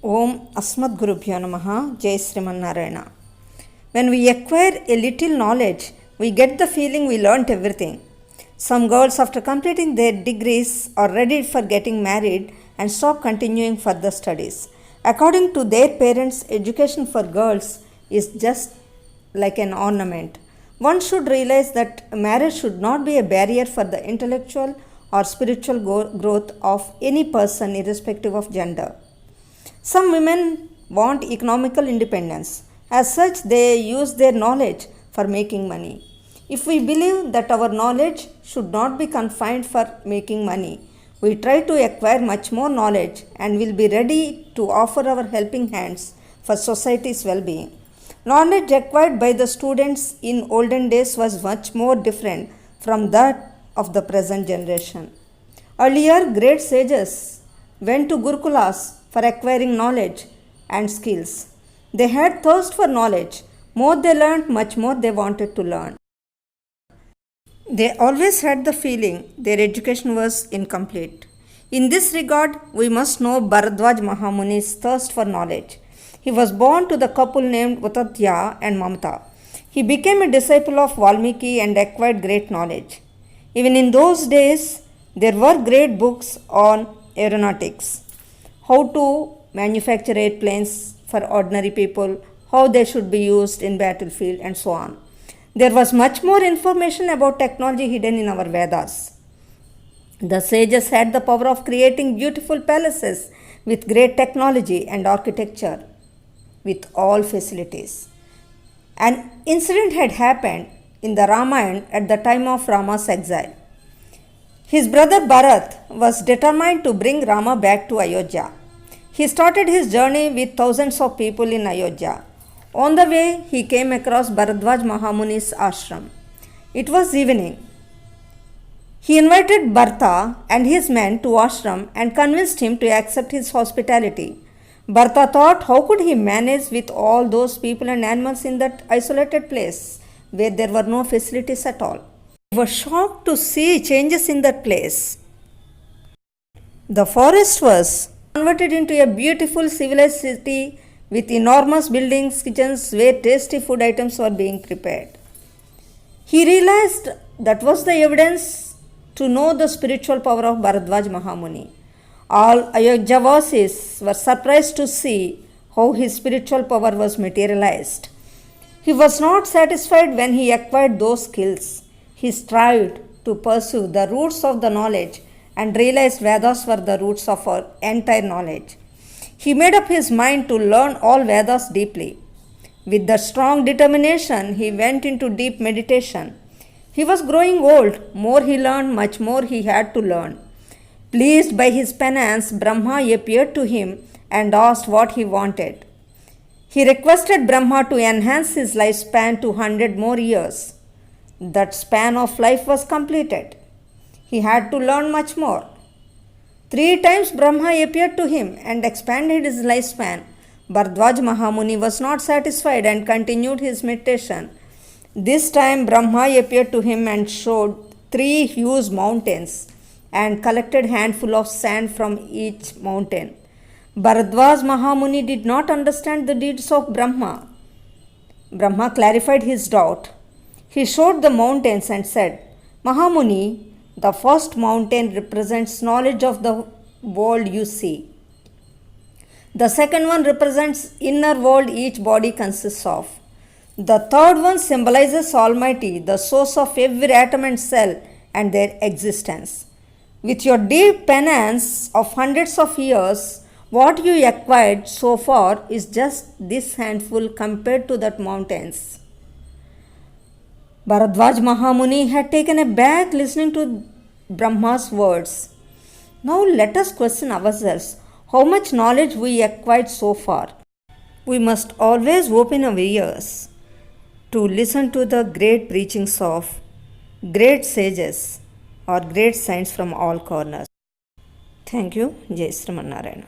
Om Asmadgurubhyo Namaha, Jai Sriman. When we acquire a little knowledge, we get the feeling we learnt everything. Some girls, after completing their degrees, are ready for getting married and stop continuing further studies. According to their parents, education for girls is just like an ornament. One should realize that marriage should not be a barrier for the intellectual or spiritual growth of any person, irrespective of gender. Some women want economical independence. As such, they use their knowledge for making money. If we believe that our knowledge should not be confined for making money, we try to acquire much more knowledge and will be ready to offer our helping hands for society's well-being. Knowledge acquired by the students in olden days was much more different from that of the present generation. Earlier, great sages went to Gurukulas for acquiring knowledge and skills. They had thirst for knowledge. More they learned, much more they wanted to learn. They always had the feeling their education was incomplete. In this regard, we must know Bharadwaj Mahamuni's thirst for knowledge. He was born to the couple named Uttatya and Mamata. He became a disciple of Valmiki and acquired great knowledge. Even in those days, there were great books on aeronautics, how to manufacture airplanes for ordinary people, how they should be used in battlefield, and so on. There was much more information about technology hidden in our Vedas. The sages had the power of creating beautiful palaces with great technology and architecture, with all facilities. An incident had happened in the Ramayana at the time of Rama's exile. His brother Bharat was determined to bring Rama back to Ayodhya. He started his journey with thousands of people in Ayodhya. On the way, he came across Bharadwaj Mahamuni's ashram. It was evening. He invited Bharata and his men to ashram and convinced him to accept his hospitality. Bharata thought, how could he manage with all those people and animals in that isolated place where there were no facilities at all? He was shocked to see changes in that place. The forest was converted into a beautiful civilized city with enormous buildings, kitchens where tasty food items were being prepared. He realized that was the evidence to know the spiritual power of Bharadwaj Mahamuni. All Ayodhyavasis were surprised to see how his spiritual power was materialized. He was not satisfied when he acquired those skills. He strived to pursue the roots of the knowledge and realized Vedas were the roots of our entire knowledge. He made up his mind to learn all Vedas deeply. With the strong determination, he went into deep meditation. He was growing old. More he learned, much more he had to learn. Pleased by his penance, Brahma appeared to him and asked what he wanted. He requested Brahma to enhance his lifespan to 100 more years. That span of life was completed. He had to learn much more. 3 times Brahma appeared to him and expanded his lifespan. Bharadwaj Mahamuni was not satisfied and continued his meditation. This time Brahma appeared to him and showed 3 huge mountains and collected handful of sand from each mountain. Bharadwaj Mahamuni did not understand the deeds of Brahma. Brahma clarified his doubt. He showed the mountains and said, Mahamuni, the first mountain represents knowledge of the world you see. The second one represents inner world each body consists of. The third one symbolizes Almighty, the source of every atom and cell and their existence. With your deep penance of hundreds of years, what you acquired so far is just this handful compared to that mountains. Bharadwaj Mahamuni had taken aback listening to Brahma's words. Now let us question ourselves how much knowledge we acquired so far. We must always open our ears to listen to the great preachings of great sages or great saints from all corners. Thank you. Jai Sriman.